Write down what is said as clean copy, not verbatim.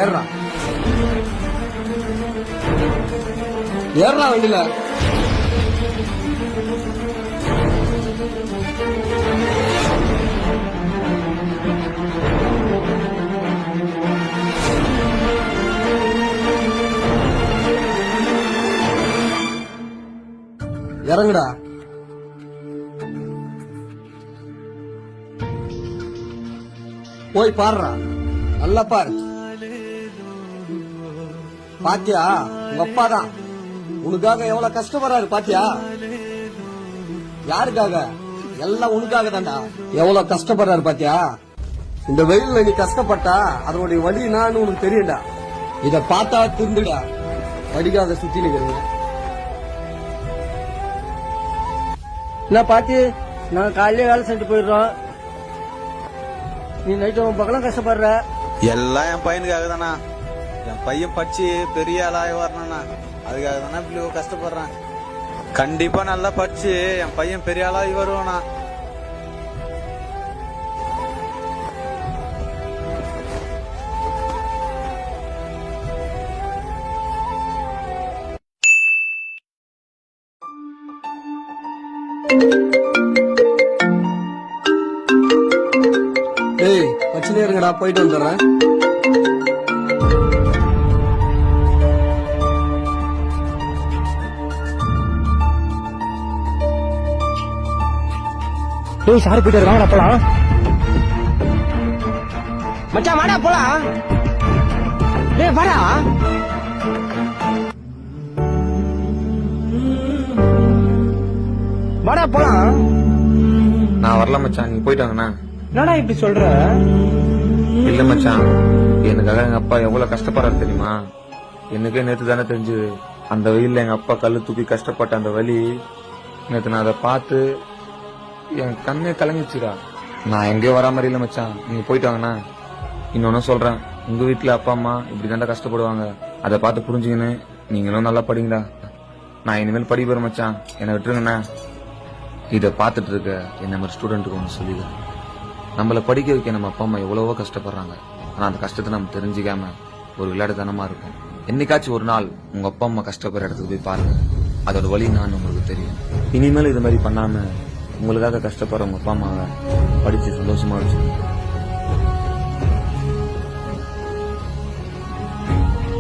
ஏறா ஏறா வண்டியில. இறங்குடா. போய் பாருடா, நல்லா பாரு. பாத்தியா, உங்க அப்பா தான் உனக்காக எவ்வளவு கஷ்டப்படுறாரு பாத்தியா? யாருக்காக? எல்லாம் உனக்காக தான்டா. எவ்வளவு கஷ்டப்படுறாரு பாத்தியா? இந்த வெயில்ல நீ கஷ்டப்பட்டா அதனுடைய வலி நான் உனக்கு தெரியும்டா. இத பார்த்தா திருந்துடா. படிக்காத சுத்தி நிக்கிறீங்க. என்ன பாத்தி, நான் காலையிலே வேலை செஞ்சுட்டு போயிடுறோம். நீ நைட்டு உன் பக்கம் கஷ்டப்படுற. எல்லாம் என் பையனுக்காக தானா. என் பையன் படிச்சு பெரிய ஆளாக வரணும்னா அதுக்காக தானே இப்படி கஷ்டப்படுறேன். கண்டிப்பா நல்லா படிச்சு என் பையன் பெரிய ஆளாகி வருவானா. ஏய், வச்சுனே இருங்கடா, போயிட்டு வந்துடுறேன். டேய் சாரி போயிட்டு வாங்கடா போலாம். மச்சான் வாடா போலாம். டேய் வாடா. வாடா போலாம். நான் வரல மச்சான், நீங்க போயிட்டு வாங்கண்ணா. என்னடா இப்படி சொல்ற? இல்ல மச்சான், எனக்காக எங்க அப்பா எவ்வளவு கஷ்டப்படுறாரு தெரியுமா? எனக்கே நேத்து தானே தெரிஞ்சு அந்த வெயில்ல எங்க அப்பா கல்லு தூக்கி கஷ்டப்பட்ட அந்த வலி. நேத்து நான் அதை பார்த்து என் கண்ணே கலங்கிச்சுடா. நான் எங்கேயோ வரா மாதிரி இல்ல மச்சான், நீங்க போயிட்டு வாங்கண்ணா. இன்னொன்னு சொல்றேன், உங்க வீட்டுல அப்பா அம்மா இப்படிதான்டா கஷ்டப்படுவாங்க. அதை பார்த்து புரிஞ்சுக்கின்னு நீங்களும் நல்லா படிங்கடா. நான் இனிமேல் படி போறேன் மச்சான், என்னை விட்டுருங்கண்ணா. இதை பார்த்துட்டு இருக்க என்ன மாதிரி ஸ்டூடெண்ட்டுக்கு ஒன்று சொல்லிடுறேன். நம்மளை படிக்க வைக்க நம்ம அப்பா அம்மா எவ்வளவோ கஷ்டப்படுறாங்க. ஆனா அந்த கஷ்டத்தை நம்ம தெரிஞ்சுக்காம ஒரு விளையாட்டுத்தனமா இருக்கும். என்னைக்காச்சும் ஒரு நாள் உங்க அப்பா அம்மா கஷ்டப்படுற இடத்துக்கு போய் பாருங்க, அதோட வழி நான் உங்களுக்கு தெரியும். இனிமேல் இது மாதிரி பண்ணாம உங்களுக்காக கஷ்டப்படுற உங்க அப்பா அம்மாவை படிச்சு சந்தோஷமா வச்சு